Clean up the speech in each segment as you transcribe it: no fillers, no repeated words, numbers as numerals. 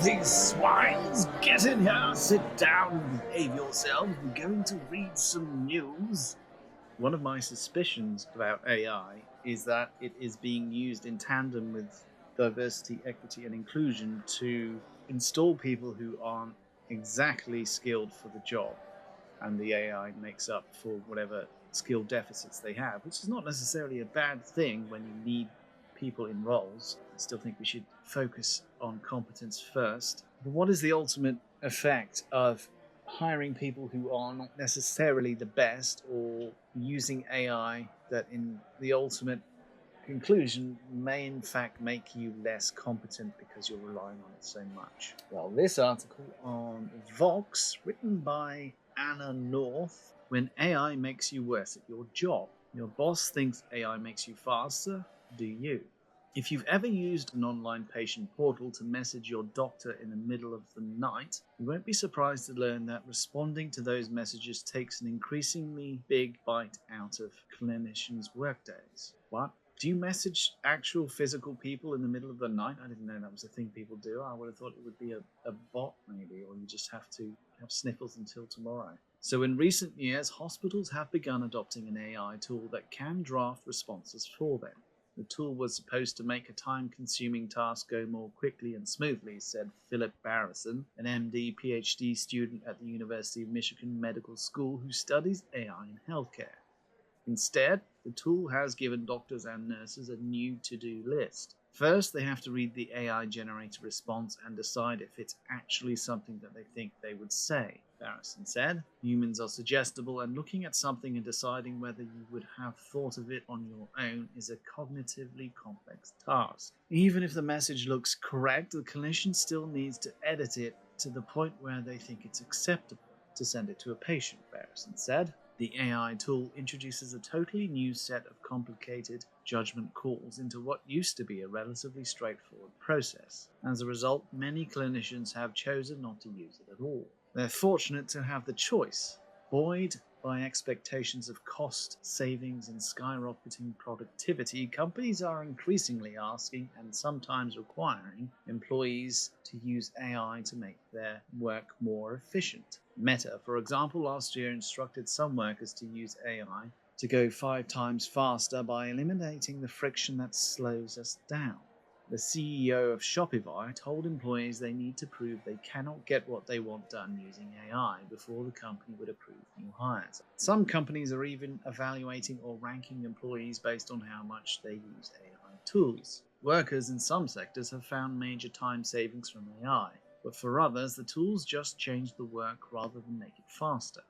These swines, get in here, sit down, and behave yourselves. We're going to read some news. One of my suspicions about AI is that it is being used in tandem with diversity, equity, and inclusion to install people who aren't exactly skilled for the job, and the AI makes up for whatever skill deficits they have, which is not necessarily a bad thing when you need people in roles. I still think we should focus on competence first. But what is the ultimate effect of hiring people who are not necessarily the best, or using AI that in the ultimate conclusion may in fact make you less competent because you're relying on it so much? Well, this article on Vox, written by Anna North: when AI makes you worse at your job. Your boss thinks AI makes you faster. Do you? If you've ever used an online patient portal to message your doctor in the middle of the night, you won't be surprised to learn that responding to those messages takes an increasingly big bite out of clinicians' workdays. What? Do you message actual physical people in the middle of the night? I didn't know that was a thing people do. I would have thought it would be a bot maybe, or you just have to have sniffles until tomorrow. So in recent years, hospitals have begun adopting an AI tool that can draft responses for them. The tool was supposed to make a time-consuming task go more quickly and smoothly, said Philip Barrison, an MD, PhD student at the University of Michigan Medical School who studies AI in healthcare. Instead, the tool has given doctors and nurses a new to-do list. First, they have to read the AI-generated response and decide if it's actually something that they think they would say, Barrison said. Humans are suggestible, and looking at something and deciding whether you would have thought of it on your own is a cognitively complex task. Even if the message looks correct, the clinician still needs to edit it to the point where they think it's acceptable to send it to a patient, Barrison said. The AI tool introduces a totally new set of complicated judgment calls into what used to be a relatively straightforward process. As a result, many clinicians have chosen not to use it at all. They're fortunate to have the choice. Buoyed by expectations of cost savings and skyrocketing productivity, companies are increasingly asking and sometimes requiring employees to use AI to make their work more efficient. Meta, for example, last year instructed some workers to use AI to go 5 times faster by eliminating the friction that slows us down. The CEO of Shopify told employees they need to prove they cannot get what they want done using AI before the company would approve new hires. Some companies are even evaluating or ranking employees based on how much they use AI tools. Workers in some sectors have found major time savings from AI, but for others, the tools just change the work rather than make it faster.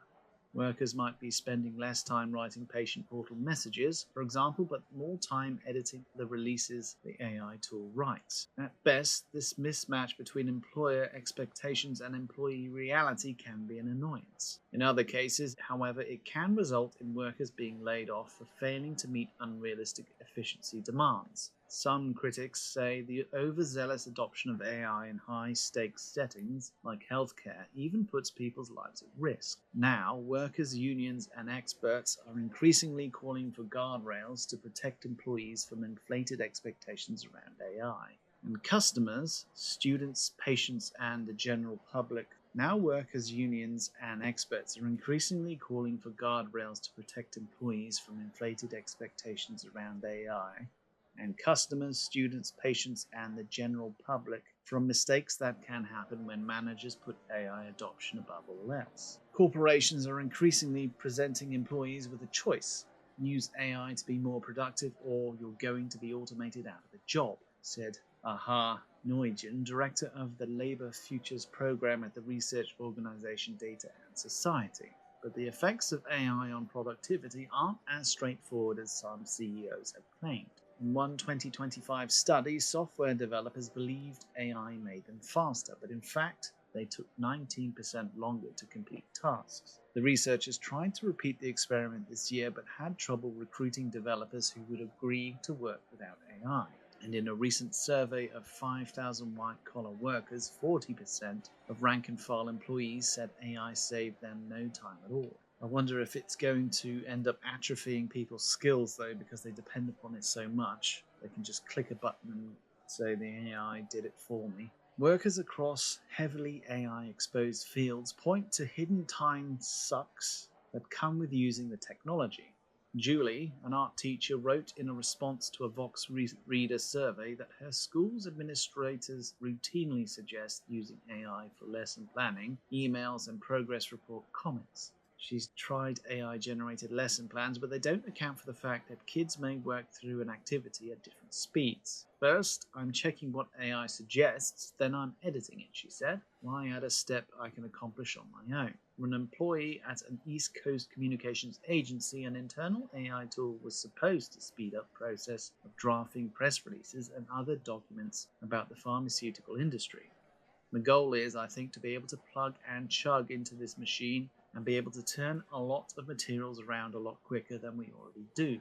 Workers might be spending less time writing patient portal messages, for example, but more time editing the releases the AI tool writes. At best, this mismatch between employer expectations and employee reality can be an annoyance. In other cases, however, it can result in workers being laid off for failing to meet unrealistic efficiency demands. Some critics say the overzealous adoption of AI in high-stakes settings, like healthcare, even puts people's lives at risk. Now, workers' unions and experts are increasingly calling for guardrails to protect employees from inflated expectations around AI. And customers, students, patients, and the general public, now workers' unions and experts are increasingly calling for guardrails to protect employees from inflated expectations around AI, and customers, students, patients, and the general public from mistakes that can happen when managers put AI adoption above all else. Corporations are increasingly presenting employees with a choice: use AI to be more productive, or you're going to be automated out of a job, said Aha Neugen, director of the Labor Futures Program at the research organization Data and Society. But the effects of AI on productivity aren't as straightforward as some CEOs have claimed. In one 2025 study, software developers believed AI made them faster, but in fact, they took 19% longer to complete tasks. The researchers tried to repeat the experiment this year, but had trouble recruiting developers who would agree to work without AI. And in a recent survey of 5,000 white-collar workers, 40% of rank-and-file employees said AI saved them no time at all. I wonder if it's going to end up atrophying people's skills, though, because they depend upon it so much. They can just click a button and say the AI did it for me. Workers across heavily AI-exposed fields point to hidden time sucks that come with using the technology. Julie, an art teacher, wrote in a response to a Vox Reader survey that her school's administrators routinely suggest using AI for lesson planning, emails, and progress report comments. She's tried AI-generated lesson plans, but they don't account for the fact that kids may work through an activity at different speeds. First, I'm checking what AI suggests, then I'm editing it, she said. Why add a step I can accomplish on my own? For an employee at an East Coast communications agency, an internal AI tool was supposed to speed up the process of drafting press releases and other documents about the pharmaceutical industry. The goal is, I think, to be able to plug and chug into this machine and be able to turn a lot of materials around a lot quicker than we already do,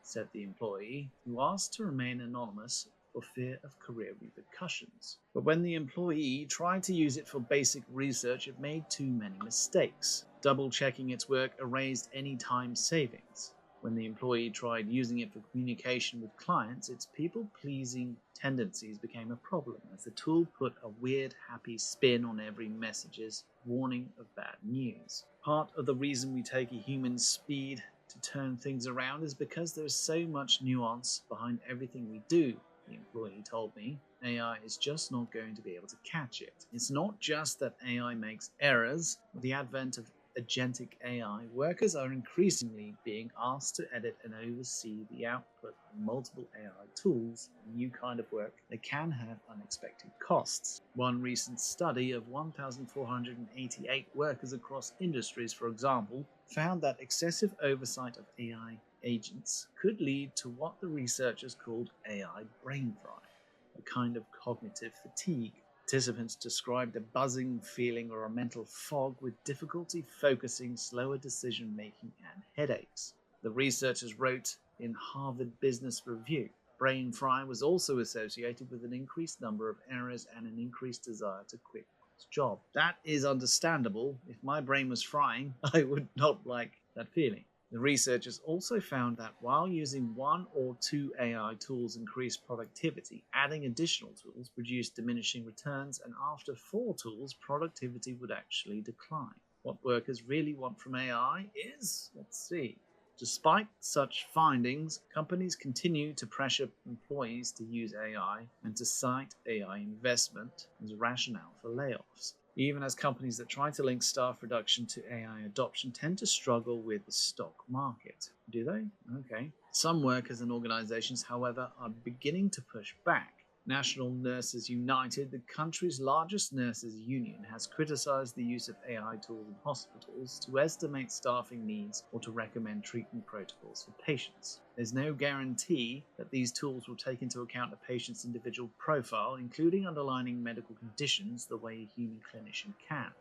said the employee, who asked to remain anonymous for fear of career repercussions. But when the employee tried to use it for basic research, it made too many mistakes. Double-checking its work erased any time savings. When the employee tried using it for communication with clients, its people-pleasing tendencies became a problem as the tool put a weird, happy spin on every message's warning of bad news. Part of the reason we take a human's speed to turn things around is because there is so much nuance behind everything we do, the employee told me. AI is just not going to be able to catch it. It's not just that AI makes errors. With the advent of agentic AI, workers are increasingly being asked to edit and oversee the output of multiple AI tools, a new kind of work that can have unexpected costs. One recent study of 1,488 workers across industries, for example, found that excessive oversight of AI agents could lead to what the researchers called AI brain fry, a kind of cognitive fatigue. Participants described a buzzing feeling or a mental fog with difficulty focusing, slower decision making, and headaches. The researchers wrote in Harvard Business Review. Brain fry was also associated with an increased number of errors and an increased desire to quit one's job. That is understandable. If my brain was frying, I would not like that feeling. The researchers also found that while using one or two AI tools increased productivity, adding additional tools produced diminishing returns, and after 4 tools, productivity would actually decline. What workers really want from AI is, let's see. Despite such findings, companies continue to pressure employees to use AI and to cite AI investment as rationale for layoffs, even as companies that try to link staff reduction to AI adoption tend to struggle with the stock market. Do they? Okay. Some workers and organizations, however, are beginning to push back. National Nurses United, the country's largest nurses union, has criticized the use of AI tools in hospitals to estimate staffing needs or to recommend treatment protocols for patients. There's no guarantee that these tools will take into account a patient's individual profile, including underlying medical conditions, the way a human clinician can,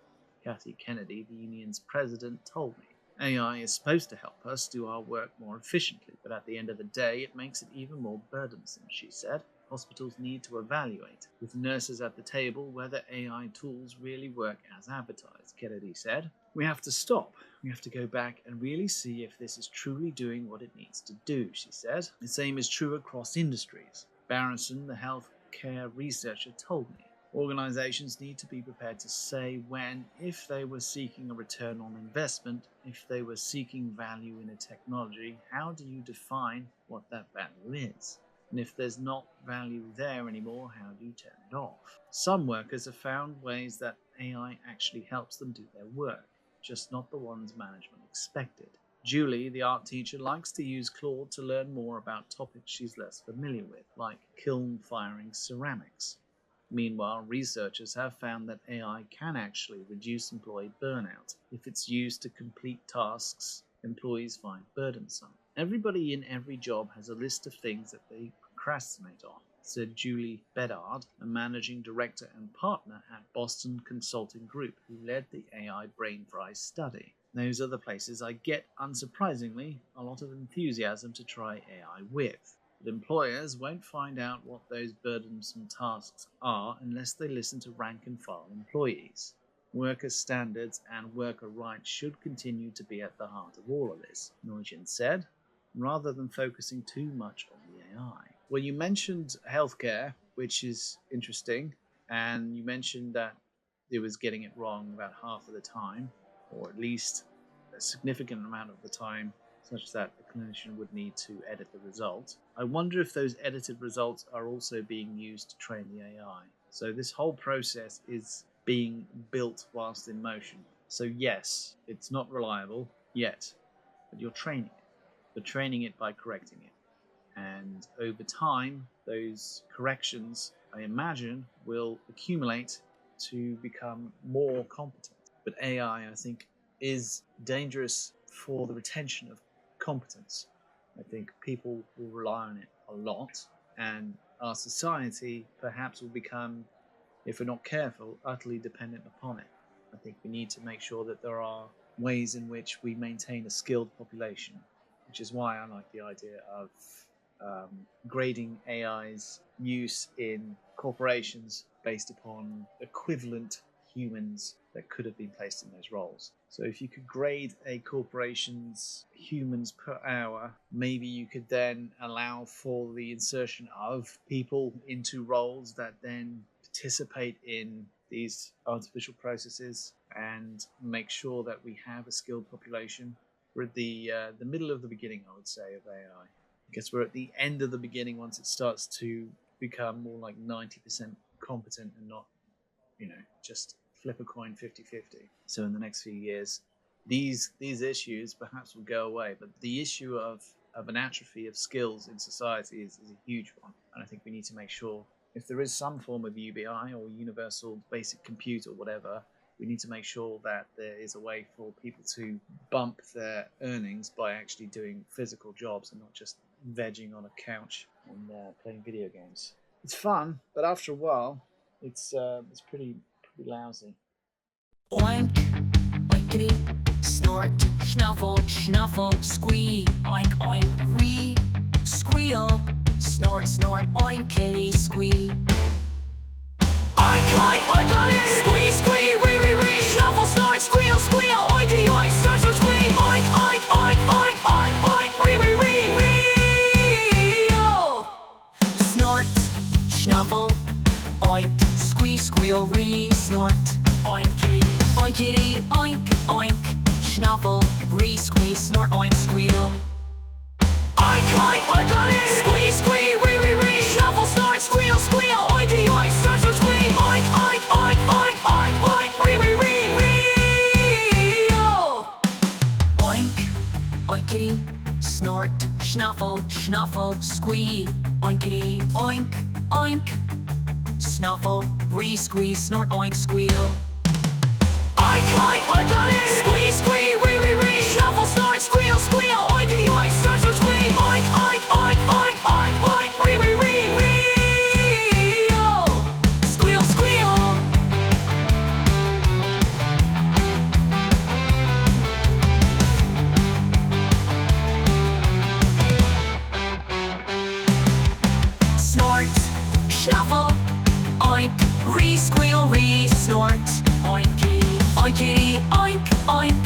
Kathy Kennedy, the union's president, told me. AI is supposed to help us do our work more efficiently, but at the end of the day, it makes it even more burdensome, she said. Hospitals need to evaluate, with nurses at the table, whether AI tools really work as advertised, Kennedy said. We have to stop. We have to go back and really see if this is truly doing what it needs to do, she said. The same is true across industries. Barrison, the healthcare researcher, told me. Organizations need to be prepared to say when, if they were seeking a return on investment, if they were seeking value in a technology, how do you define what that value is? And if there's not value there anymore, how do you turn it off? Some workers have found ways that AI actually helps them do their work, just not the ones management expected. Julie, the art teacher, likes to use Claude to learn more about topics she's less familiar with, like kiln firing ceramics. Meanwhile, researchers have found that AI can actually reduce employee burnout if it's used to complete tasks employees find burdensome. Everybody in every job has a list of things that they procrastinate on, said Julie Bedard, a managing director and partner at Boston Consulting Group, who led the AI brain fry study. Those are the places I get, unsurprisingly, a lot of enthusiasm to try AI with. But employers won't find out what those burdensome tasks are unless they listen to rank-and-file employees. Worker standards and worker rights should continue to be at the heart of all of this, Nugent said, rather than focusing too much on the AI. Well, you mentioned healthcare, which is interesting. And you mentioned that it was getting it wrong about half of the time, or at least a significant amount of the time, such that the clinician would need to edit the result. I wonder if those edited results are also being used to train the AI. So this whole process is being built whilst in motion. So yes, it's not reliable yet, but you're training it. You're training it by correcting it. And over time, those corrections, I imagine, will accumulate to become more competent. But AI, I think, is dangerous for the retention of competence. I think people will rely on it a lot, and our society perhaps will become, if we're not careful, utterly dependent upon it. I think we need to make sure that there are ways in which we maintain a skilled population, which is why I like the idea of grading AI's use in corporations based upon equivalent humans that could have been placed in those roles. So if you could grade a corporation's humans per hour, maybe you could then allow for the insertion of people into roles that then participate in these artificial processes and make sure that we have a skilled population. We're at the middle of the beginning, I would say, of AI. I guess we're at the end of the beginning once it starts to become more like 90% competent and not, just flip a coin 50-50. So in the next few years, these issues perhaps will go away. But the issue of an atrophy of skills in society is a huge one. And I think we need to make sure, if there is some form of UBI or universal basic compute or whatever, we need to make sure that there is a way for people to bump their earnings by actually doing physical jobs and not just vegging on a couch and playing video games. It's fun, but after a while, it's pretty lousy. Oink, oinkity, snort, snuffle, snuffle, squee, oink, oink, wee, squeal, snort, snort, oinkity, squee. Oink, oink, oink, oink, squee, squee, wee, wee, wee, snuffle, snort, squeal, squeal, oinky, oink, snort, snort, squee, oink, oink, oink, oink, oink, oink, wee, wee, wee, wee, oh. Snort, snuffle, oink, squee, squeal, wee, snort, oinky, oinkity, oink, oink, snuffle, wee, squee, snort, oink, squeal. Oink, oink, oink, oink, squee, squee, wee, wee, wee, snuffle, snort, squeal, squeal, oinky, oink, snort, snort, squee, oink, oink, oink, oink, oink, oink, wee, wee, wee, wee, oh. Oink, oinkity, snort, snuffle, snuffle, squee, oinkity, oink, oink, snuffle, wee, squee, snort, oink, squeal. Oink, oink, oink, oink, squee, squee, wee, wee, wee, snuffle, snort, squeal, squeal, oinky, oink, snort, snort, squee, oink, oink, oink, oink, oink, oink, wee, wee, wee, wee, oh. Squeal, squeal. Snort, snuffle, oink, re, squeal, re, snort, oinky, oinkity, oink, oink,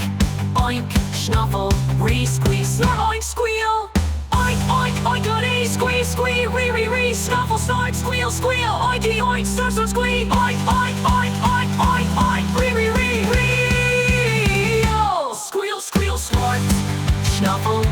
oink, snuffle, re, squee, snort, oink, squeal, oink, oink, oinkity, squee, squee, re, re, re, snuffle, snort, squeal, squeal, oinky, oink, snort, snort, squee, oink, oink, oink, oink, oink, oink, re, re, re, re, oh. Squeal, squeal, snort, snuffle,